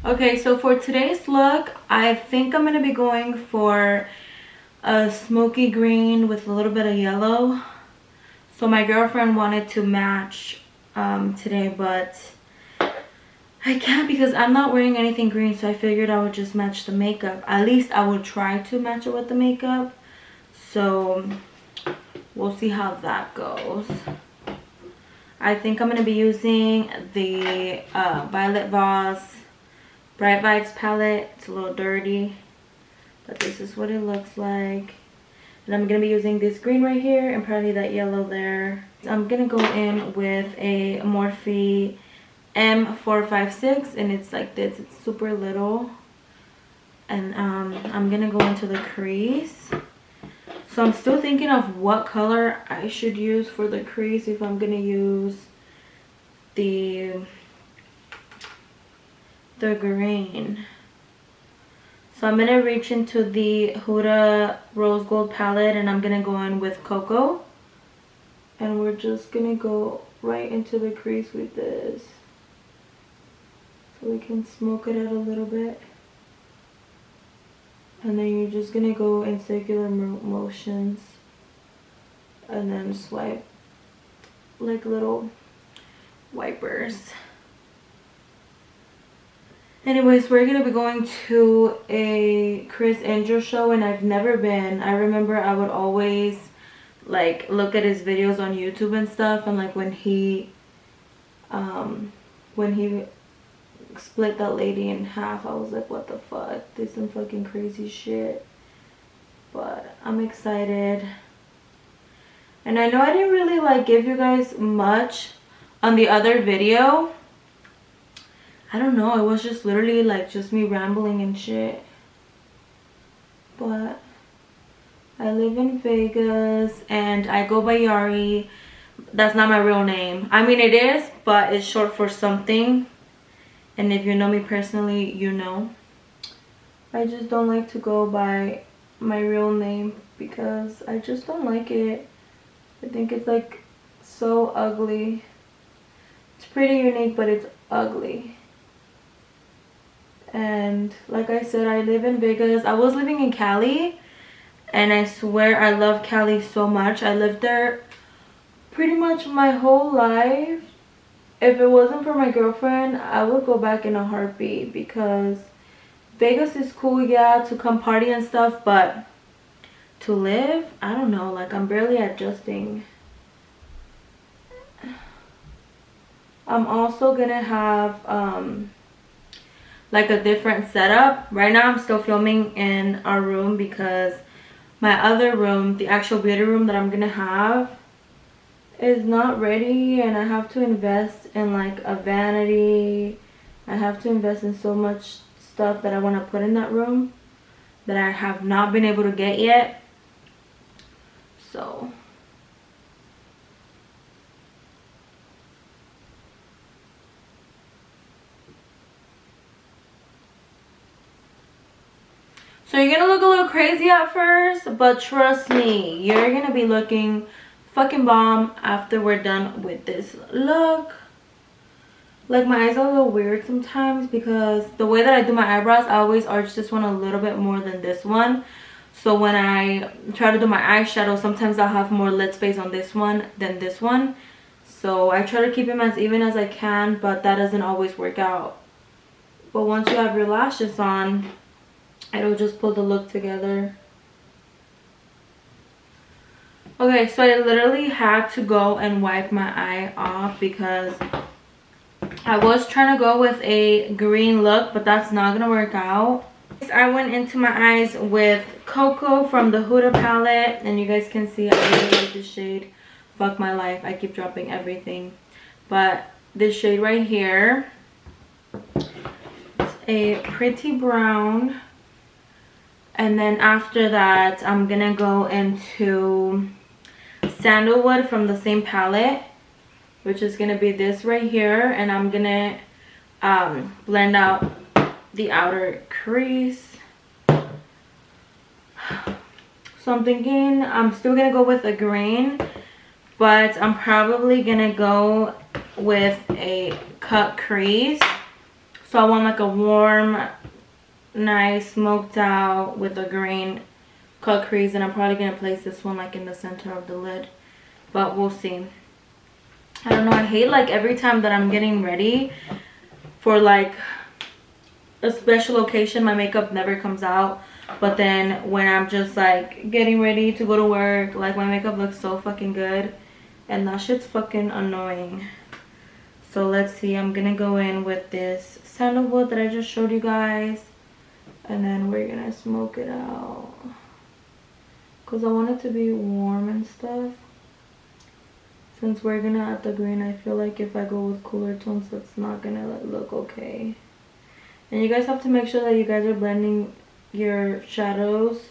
Okay, so for today's look, I think I'm gonna be going for a smoky green with a little bit of yellow. So my girlfriend wanted to match today, but I can't because I'm not wearing anything green, so I figured I would just match the makeup. At least I would try to match it with the makeup. So we'll see how that goes. I think I'm gonna be using the Violet Voss Bright Vibes palette. It's a little dirty, but this is what it looks like. And I'm gonna be using this green right here and probably that yellow there. I'm gonna go in with a Morphe M456, and it's like this. It's super little. And I'm gonna go into the crease. So I'm still thinking of what color I should use for the crease, if I'm gonna use the green. So I'm gonna reach into the Huda Rose Gold palette, and I'm gonna go in with Cocoa, and we're just gonna go right into the crease with this so we can smoke it out a little bit. And then you're just gonna go in circular motions and then swipe like little wipers. Anyways, we're gonna be going to a Chris Angel show, and I've never been. I remember I would always like look at his videos on YouTube and stuff, and like when he split that lady in half, I was like, what the fuck, this is some fucking crazy shit. But I'm excited, and I know I didn't really like give you guys much on the other video. I don't know, it was just literally like just me rambling and shit. But I live in Vegas and I go by Yari. That's not my real name. I mean, it is, but it's short for something. And if you know me personally, you know. I just don't like to go by my real name because I just don't like it. I think it's like so ugly. It's pretty unique, but it's ugly. And like I said, I live in Vegas. I was living in Cali, and I swear I love Cali so much. I lived there pretty much my whole life. If it wasn't for my girlfriend, I would go back in a heartbeat, because Vegas is cool, yeah, to come party and stuff, but to live, I don't know, like I'm barely adjusting. I'm also gonna have like a different setup. Right now I'm still filming in our room because my other room, the actual beauty room that I'm gonna have, is not ready, and I have to invest in like a vanity. I have to invest in so much stuff that I want to put in that room that I have not been able to get yet. So you're gonna look a little crazy at first, but trust me, you're gonna be looking fucking bomb after we're done with this look. Like my eyes are a little weird sometimes because the way that I do my eyebrows, I always arch this one a little bit more than this one. So when I try to do my eyeshadow, sometimes I'll have more lid space on this one than this one. So I try to keep them as even as I can, but that doesn't always work out. But once you have your lashes on, it'll just pull the look together. Okay, so I literally had to go and wipe my eye off because I was trying to go with a green look, but that's not gonna work out. I went into my eyes with Cocoa from the Huda palette, and you guys can see I really like this shade. Fuck my life, I keep dropping everything. But this shade right here, it's a pretty brown. And then after that, I'm gonna go into Sandalwood from the same palette, which is gonna be this right here, and I'm gonna blend out the outer crease. So I'm thinking I'm still gonna go with a green, but I'm probably gonna go with a cut crease. So So I want like a warm, nice smoked out with a green cut crease, and I'm probably gonna place this one like in the center of the lid, but we'll see. I don't know, I hate like every time that I'm getting ready for like a special occasion, my makeup never comes out. But then when I'm just like getting ready to go to work, like my makeup looks so fucking good, and that shit's fucking annoying. So let's see, I'm gonna go in with this sandalwood that I just showed you guys, and then we're gonna smoke it out because I want it to be warm and stuff. Since we're gonna add the green, I feel like if I go with cooler tones, that's not gonna look okay. And you guys have to make sure that you guys are blending your shadows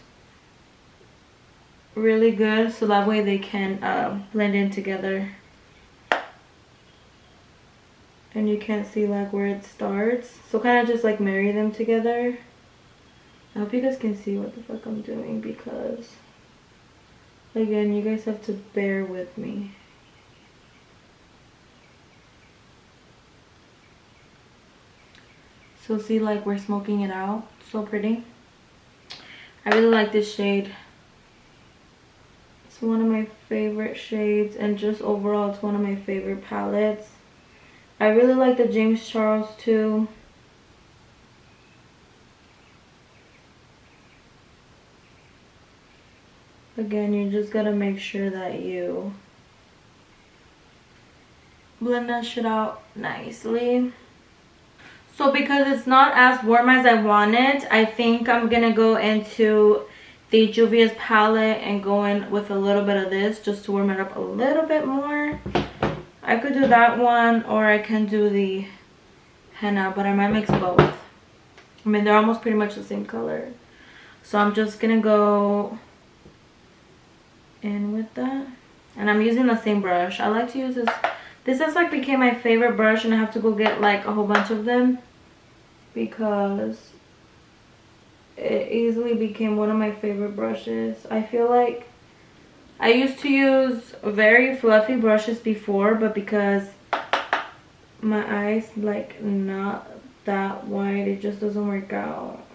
really good, so that way they can blend in together. And you can't see like where it starts, so kind of just like marry them together. I hope you guys can see what the fuck I'm doing, because again, you guys have to bear with me. So see, like we're smoking it out, so pretty. I really like this shade. It's one of my favorite shades, and just overall it's one of my favorite palettes. I really like the James Charles too. Again, you just gotta make sure that you blend that shit out nicely. So because it's not as warm as I want it, I think I'm gonna go into the Juvia's palette and go in with a little bit of this just to warm it up a little bit more. I could do that one, or I can do the henna, but I might mix both. I mean, they're almost pretty much the same color. So I'm just gonna go in with that. And I'm using the same brush. I like to use this. This has like became my favorite brush, and I have to go get like a whole bunch of them because it easily became one of my favorite brushes. I feel like I used to use very fluffy brushes before, but because my eyes like not that wide, it just doesn't work out.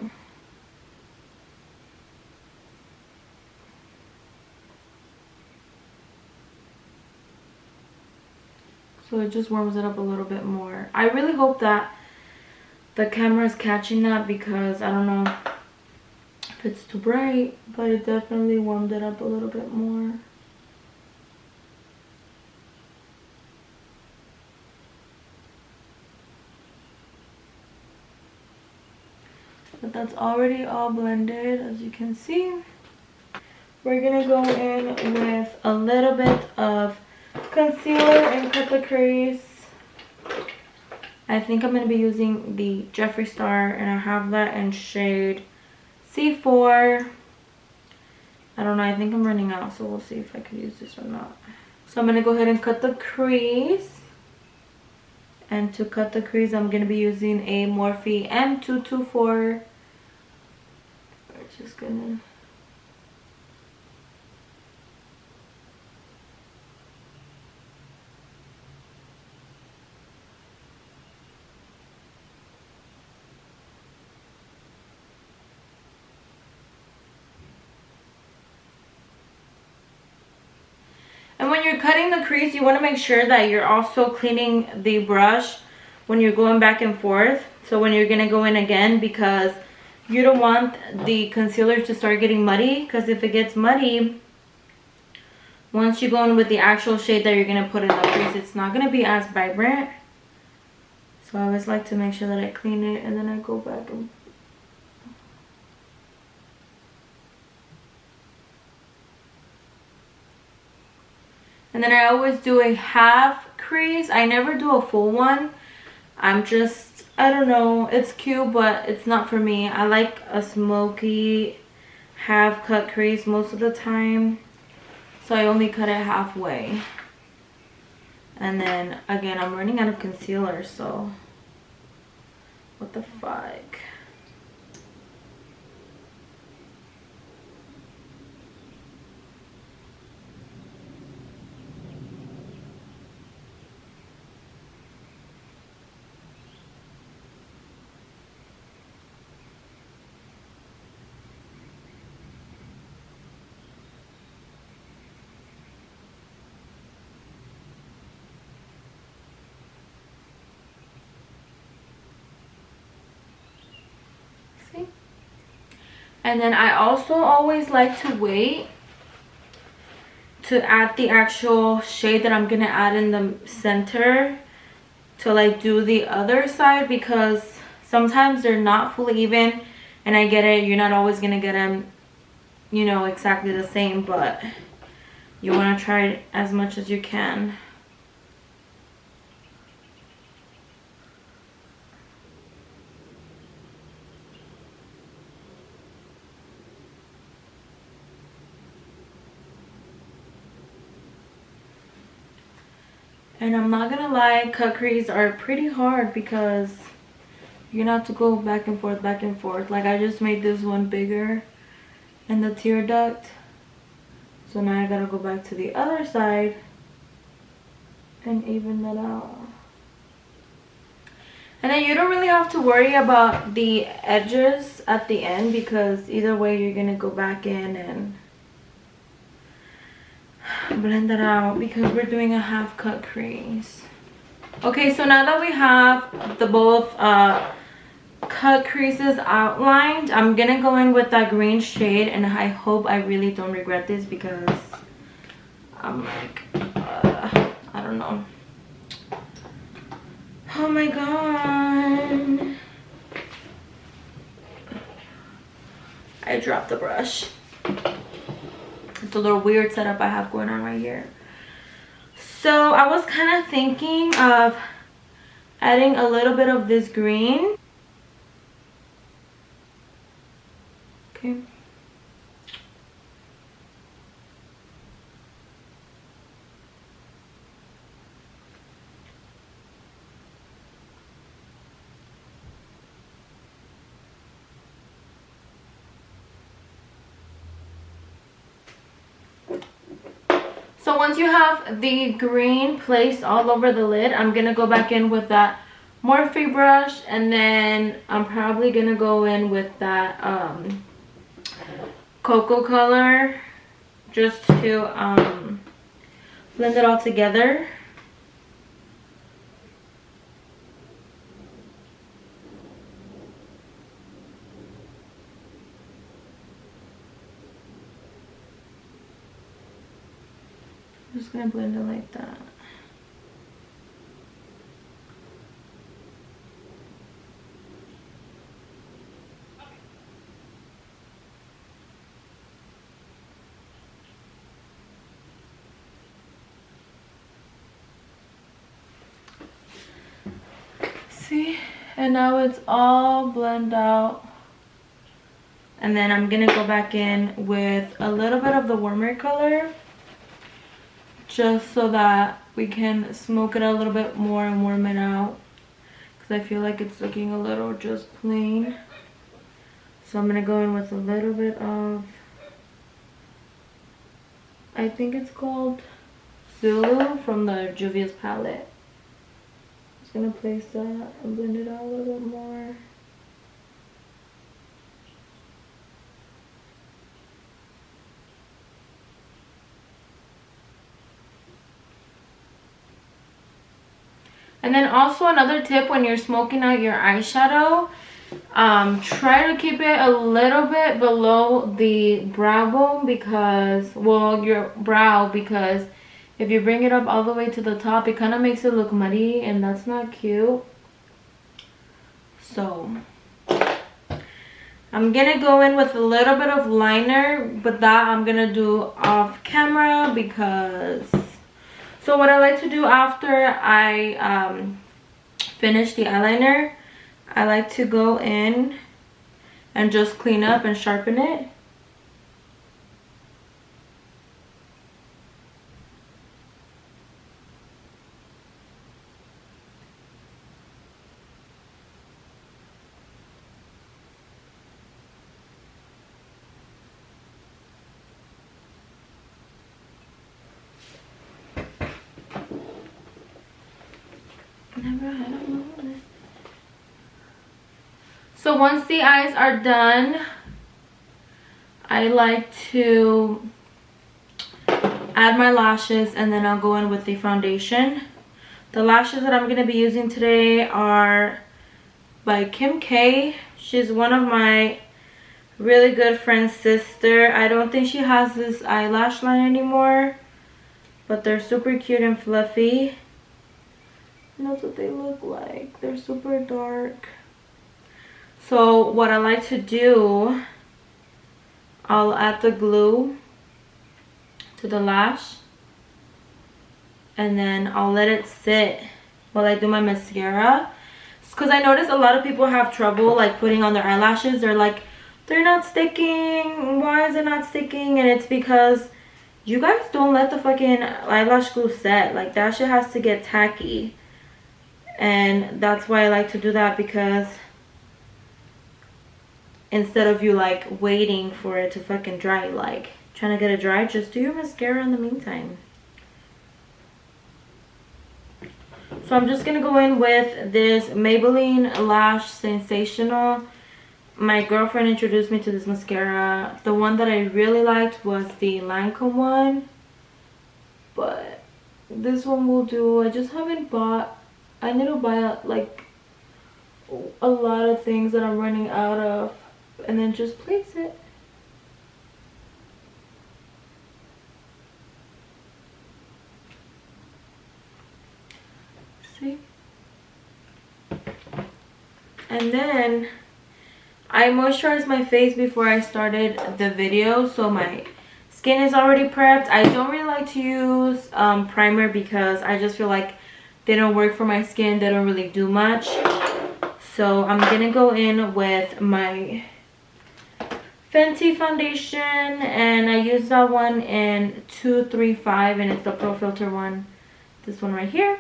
So it just warms it up a little bit more. I really hope that the camera is catching that, because I don't know if it's too bright, but it definitely warmed it up a little bit more. But that's already all blended, as you can see. We're gonna go in with a little bit of concealer and cut the crease. I think I'm going to be using the Jeffree Star, and I have that in shade C4. I don't know, I think I'm running out, so we'll see if I can use this or not. So I'm going to go ahead and cut the crease. And to cut the crease, I'm going to be using a Morphe M224. We're just going to... And when you're cutting the crease, you want to make sure that you're also cleaning the brush when you're going back and forth. So when you're going to go in again, because you don't want the concealer to start getting muddy. Because if it gets muddy, once you go in with the actual shade that you're going to put in the crease, it's not going to be as vibrant. So I always like to make sure that I clean it and then I go back and... And then I always do a half crease. I never do a full one. I'm just, I don't know, it's cute, but it's not for me. I like a smoky half cut crease most of the time. So I only cut it halfway. And then again, I'm running out of concealer, so what the fuck. And then I also always like to wait to add the actual shade that I'm gonna add in the center to like do the other side, because sometimes they're not fully even, and I get it, you're not always gonna get them, you know, exactly the same, but you want to try it as much as you can. And I'm not gonna lie, cut crease are pretty hard because you're gonna have to go back and forth, back and forth. Like I just made this one bigger in the tear duct, so now I gotta go back to the other side and even that out. And then you don't really have to worry about the edges at the end, because either way you're gonna go back in and blend that out, because we're doing a half cut crease. Okay, so now that we have the both cut creases outlined, I'm gonna go in with that green shade, and I hope I really don't regret this, because I'm like I don't know. Oh my god, I dropped the brush. It's a little weird setup I have going on right here. So I was kind of thinking of adding a little bit of this green. Okay. So once you have the green placed all over the lid, I'm gonna go back in with that Morphe brush, and then I'm probably gonna go in with that cocoa color just to blend it all together. I'm just gonna blend it like that. See? And now it's all blended out. And then I'm gonna go back in with a little bit of the warmer color, just so that we can smoke it a little bit more and warm it out, because I feel like it's looking a little just plain. So I'm gonna go in with a little bit of, I think it's called Zulu from the Juvia's palette. Just gonna place that and blend it out a little bit more. And then also another tip when you're smoking out your eyeshadow, try to keep it a little bit below the brow bone, because, well, your brow, because if you bring it up all the way to the top, it kind of makes it look muddy, and that's not cute. So I'm gonna go in with a little bit of liner, but that I'm gonna do off camera, because so what I like to do after I finish the eyeliner, I like to go in and just clean up and sharpen it. Never had a moment. So once the eyes are done, I like to add my lashes, and then I'll go in with the foundation. The lashes that I'm going to be using today are by Kim K. She's one of my really good friend's sister. I don't think she has this eyelash line anymore, but they're super cute and fluffy. And that's what they look like. They're super dark. So what I like to do, I'll add the glue to the lash, and then I'll let it sit while I do my mascara. Because I notice a lot of people have trouble like putting on their eyelashes. They're like, they're not sticking. Why is it not sticking? And it's because you guys don't let the fucking eyelash glue set. Like, that shit has to get tacky. And that's why I like to do that, because instead of you like waiting for it to fucking dry, like trying to get it dry, just do your mascara in the meantime. So I'm just gonna go in with this Maybelline Lash Sensational. My girlfriend introduced me to this mascara. The one that I really liked was the Lancome one, but this one will do. I just haven't bought, I need to buy like a lot of things that I'm running out of, and then just place it. See? And then I moisturized my face before I started the video, so my skin is already prepped. I don't really like to use primer because I just feel like they don't work for my skin. They don't really do much. So I'm gonna go in with my Fenty foundation, and I use that one in 235, and it's the Pro Filter one, this one right here.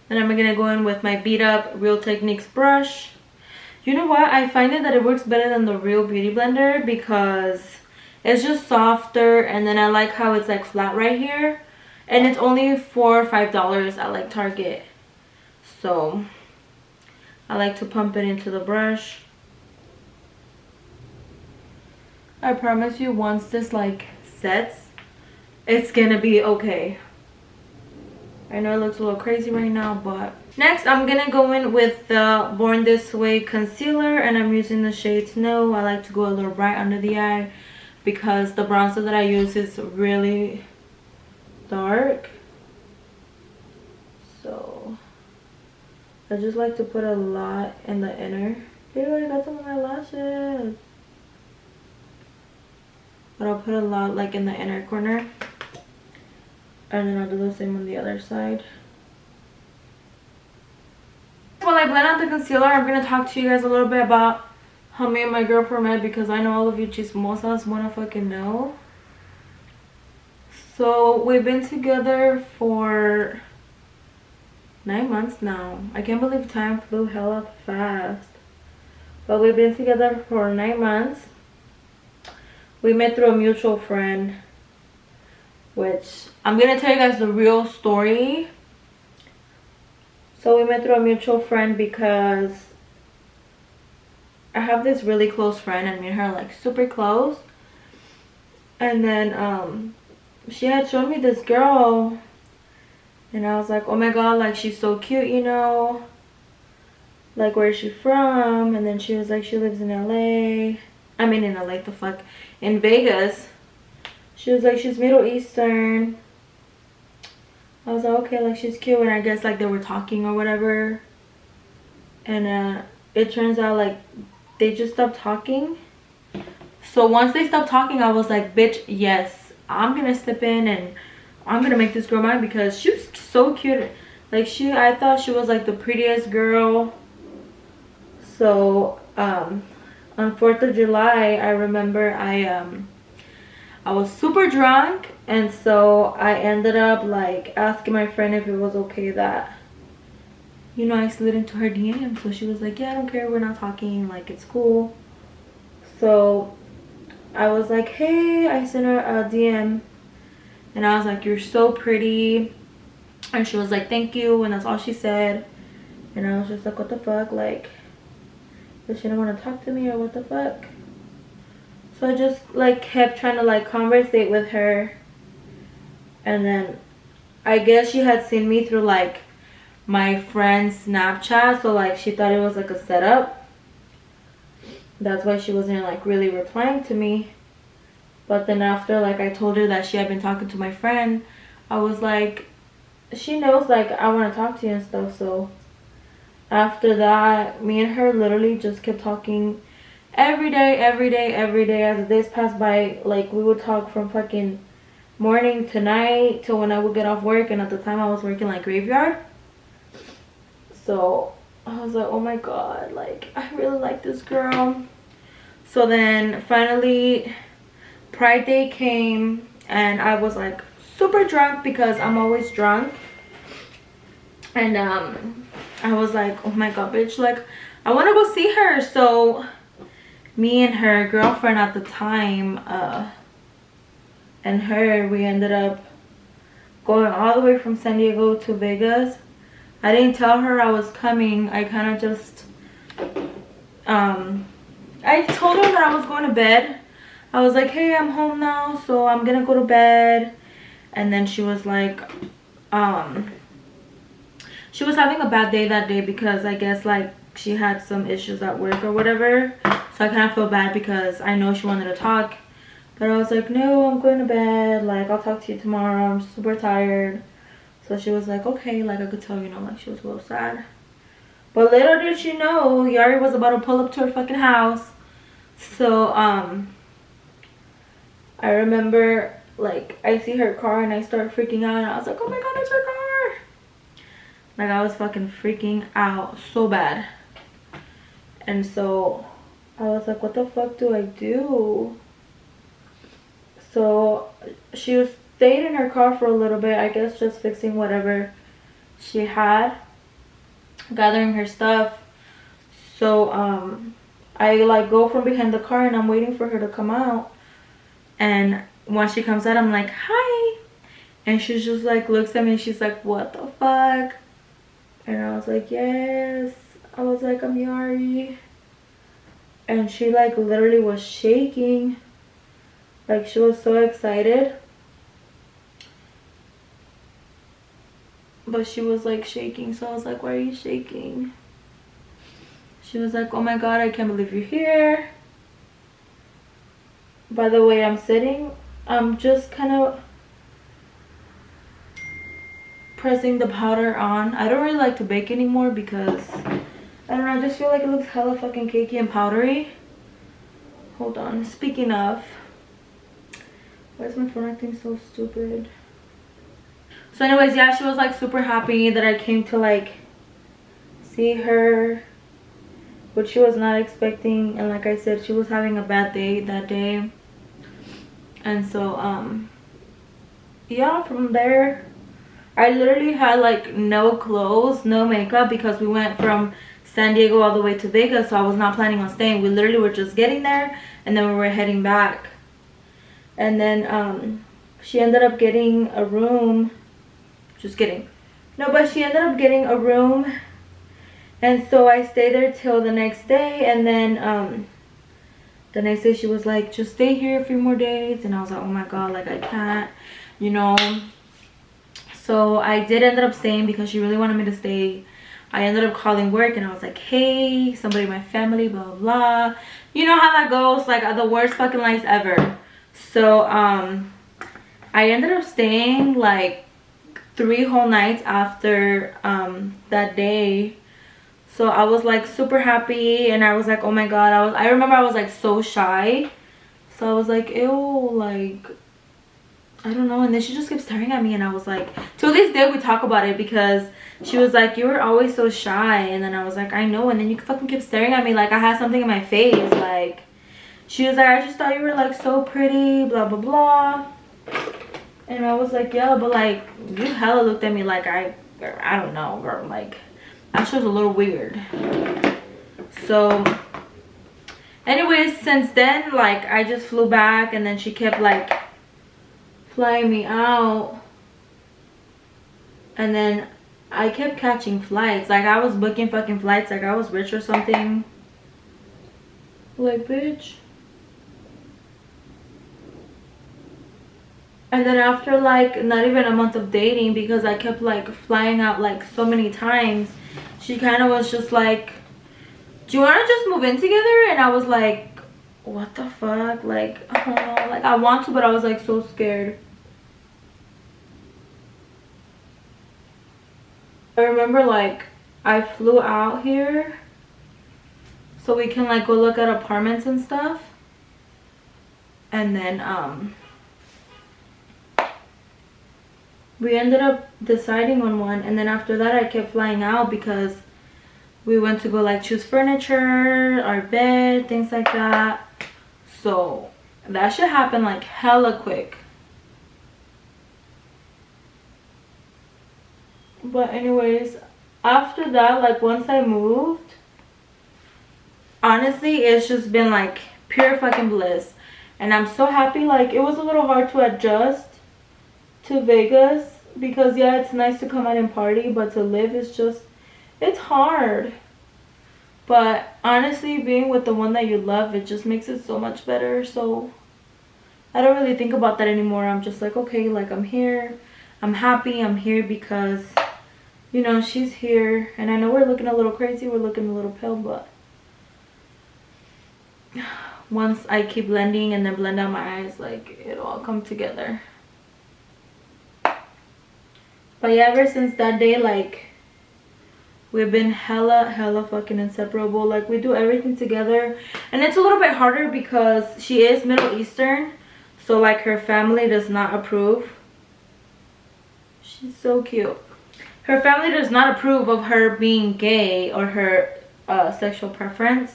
Then I'm gonna go in with my beat up Real Techniques brush. You know what, I find that it works better than the Real Beauty Blender because it's just softer, and then I like how it's like flat right here, and it's only $4 or $5 at like Target. So I like to pump it into the brush. I promise you, once this like sets, it's gonna be okay. I know it looks a little crazy right now, but next I'm gonna go in with the Born This Way concealer, and I'm using the shade Snow. I like to go a little bright under the eye because the bronzer that I use is really dark. So I just like to put a lot in the inner. Ew, I got some of my lashes. But I'll put a lot like in the inner corner. And then I'll do the same on the other side. While I blend out the concealer, I'm going to talk to you guys a little bit about how me and my girlfriend met, because I know all of you chismosas want to fucking know. So we've been together for 9 months now. I can't believe time flew hella fast. But we've been together for 9 months. We met through a mutual friend, which I'm gonna tell you guys the real story. So we met through a mutual friend because I have this really close friend, and me and her are like super close. And then she had shown me this girl, and I was like, oh my god, like she's so cute, you know, like where is she from? And then she was like, she lives in LA. I mean in LA, the fuck, in Vegas. She was like, she's Middle Eastern. I was like, okay, like she's cute. And I guess like they were talking or whatever, and it turns out like they just stopped talking. So once they stopped talking, I was like, bitch, yes, I'm gonna step in and I'm gonna make this girl mine, because she was so cute. Like I thought she was like the prettiest girl. So on 4th of July, I remember I was super drunk, and so I ended up like asking my friend if it was okay that, you know, I slid into her DM. So she was like, yeah, I don't care, we're not talking, like it's cool. So I was like, hey, I sent her a DM, and I was like, you're so pretty. And she was like, thank you, and that's all she said. And I was just like, what the fuck, like, does she not want to talk to me, or what the fuck? So I just like kept trying to like conversate with her, and then I guess she had seen me through like my friend's Snapchat, so like she thought it was like a setup. That's why she wasn't like really replying to me. But then after like I told her that she had been talking to my friend, I was like, she knows like I want to talk to you and stuff. So after that, me and her literally just kept talking every day, every day, every day. As the days passed by, like we would talk from fucking morning to night till when I would get off work. And at the time I was working like graveyard. So I was like, oh my god, like I really like this girl. So then finally Pride Day came and I was like super drunk because I'm always drunk. And I was like, oh my god, bitch, like I want to go see her. So me and her girlfriend at the time and her, we ended up going all the way from San Diego to Vegas. I didn't tell her I was coming. I kind of just I told her that I was going to bed. I was like, hey, I'm home now, so I'm gonna go to bed. And then she was like, she was having a bad day that day because I guess like she had some issues at work or whatever. So I kind of feel bad because I know she wanted to talk, but I was like, no, I'm going to bed, like I'll talk to you tomorrow, I'm super tired. So she was like, okay, like I could tell, you know, like she was a little sad. But little did she know, Yari was about to pull up to her fucking house. So I remember like I see her car and I start freaking out and I was like, oh my god, it's her car. Like I was fucking freaking out so bad. And so I was like, what the fuck do I do? So she stayed in her car for a little bit, I guess just fixing whatever she had, gathering her stuff. So I like go from behind the car and I'm waiting for her to come out. And when she comes out, I'm like, hi. And she just like looks at me and she's like, what the fuck? And I was like, yes. I was like, I'm Yari. And she like literally was shaking. Like she was so excited. But she was like shaking. So I was like, why are you shaking? She was like, oh my god, I can't believe you're here. By the way I'm sitting, I'm just kind of pressing the powder on. I don't really like to bake anymore because I don't know, I just feel like it looks hella fucking cakey and powdery. Hold on, speaking of, why is my phone acting so stupid? So anyways, yeah, she was like super happy that I came to like see her, which she was not expecting. And like I said, she was having a bad day that day. And so yeah, from there I literally had like no clothes, no makeup, because we went from San Diego all the way to Vegas, so I was not planning on staying. We literally were just getting there and then we were heading back. And then she ended up getting a room. Just kidding. No, but she ended up getting a room. And so I stayed there till the next day. And then the next day she was like, just stay here a few more days. And I was like, oh my god, like I can't, you know. So I did end up staying because she really wanted me to stay. I ended up calling work and I was like, hey, somebody in my family, blah blah blah. You know how that goes, like the worst fucking lies ever. So I ended up staying like 3 whole nights after that day. So I was like super happy and I was like, oh my god, I remember I was like so shy. So I was like, ew, like I don't know. And then she just kept staring at me and I was like, till this day we talk about it because she was like, you were always so shy. And then I was like, I know. And then you fucking kept staring at me like I had something in my face. Like she was like, I just thought you were like so pretty, blah blah blah. And I was like, yeah, but like you hella looked at me like I don't know, girl, like that shit was a little weird. So anyways, since then like I just flew back and then she kept like flying me out. And then I kept catching flights. Like I was booking fucking flights like I was rich or something. Like, bitch. And then after like not even a month of dating, because I kept like flying out like so many times, she kind of was just like, do you want to just move in together? And I was like, what the fuck? Like, I don't know. Like, I want to, but I was like so scared. I remember like I flew out here so we can like go look at apartments and stuff. And then we ended up deciding on one, and then after that I kept flying out because we went to go like choose furniture, our bed, things like that. So that should happen like hella quick. But anyways, after that, like once I moved, honestly it's just been like pure fucking bliss. And I'm so happy. Like, it was a little hard to adjust to Vegas because yeah, it's nice to come out and party, but to live is just, it's hard. But honestly, being with the one that you love, it just makes it so much better. So I don't really think about that anymore. I'm just like, okay, like I'm here, I'm happy, I'm here because, you know, she's here. And I know we're looking a little crazy, we're looking a little pale, but once I keep blending and then blend out my eyes, like it'll all come together. But yeah, ever since that day, like we've been hella fucking inseparable. Like we do everything together, and it's a little bit harder because she is Middle Eastern, so like her family does not approve. She's so cute. Her family does not approve of her being gay or her sexual preference.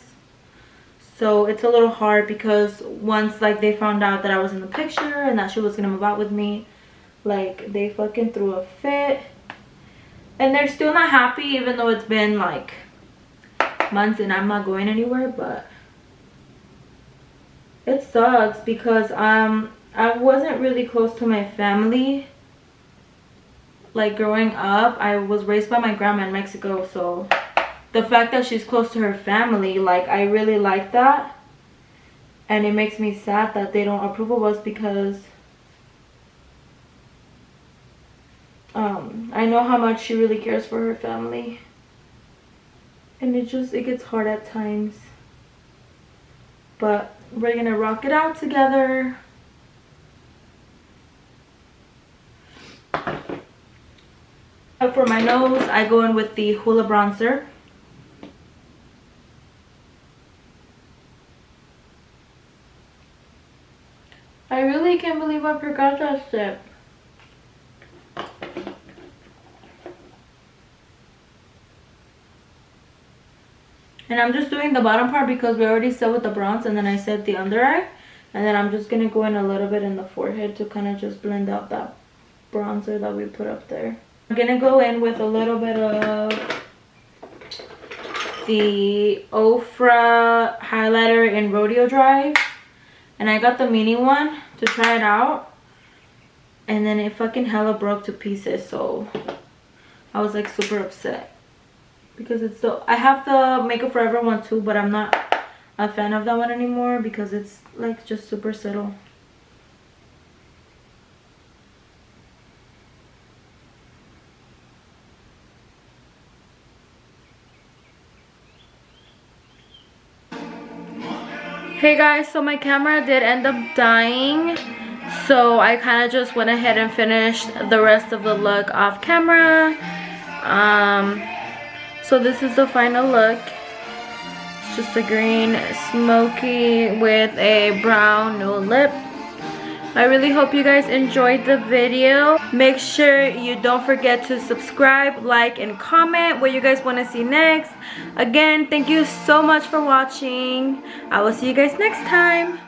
So it's a little hard because once like they found out that I was in the picture and that she was gonna move out with me, like they fucking threw a fit. And they're still not happy even though it's been like months and I'm not going anywhere. But it sucks because I wasn't really close to my family. Like growing up, I was raised by my grandma in Mexico, so the fact that she's close to her family, like I really like that. And it makes me sad that they don't approve of us because I know how much she really cares for her family. And it gets hard at times. But we're gonna rock it out together. For my nose, I go in with the Hoola bronzer. I really can't believe I forgot that step. And I'm just doing the bottom part because we already set with the bronze, and then I set the under eye. And then I'm just going to go in a little bit in the forehead to kind of just blend out that bronzer that we put up there. I'm going to go in with a little bit of the Ofra highlighter in Rodeo Drive. And I got the mini one to try it out. And then it fucking hella broke to pieces. So I was like super upset. Because it's still, I have the Makeup Forever one too, but I'm not a fan of that one anymore because it's like just super subtle. Hey guys, so my camera did end up dying, so I kind of just went ahead and finished the rest of the look off camera. So this is the final look. It's just a green smoky with a brown nude lip. I really hope you guys enjoyed the video. Make sure you don't forget to subscribe, like, and comment what you guys want to see next. Again, thank you so much for watching. I will see you guys next time.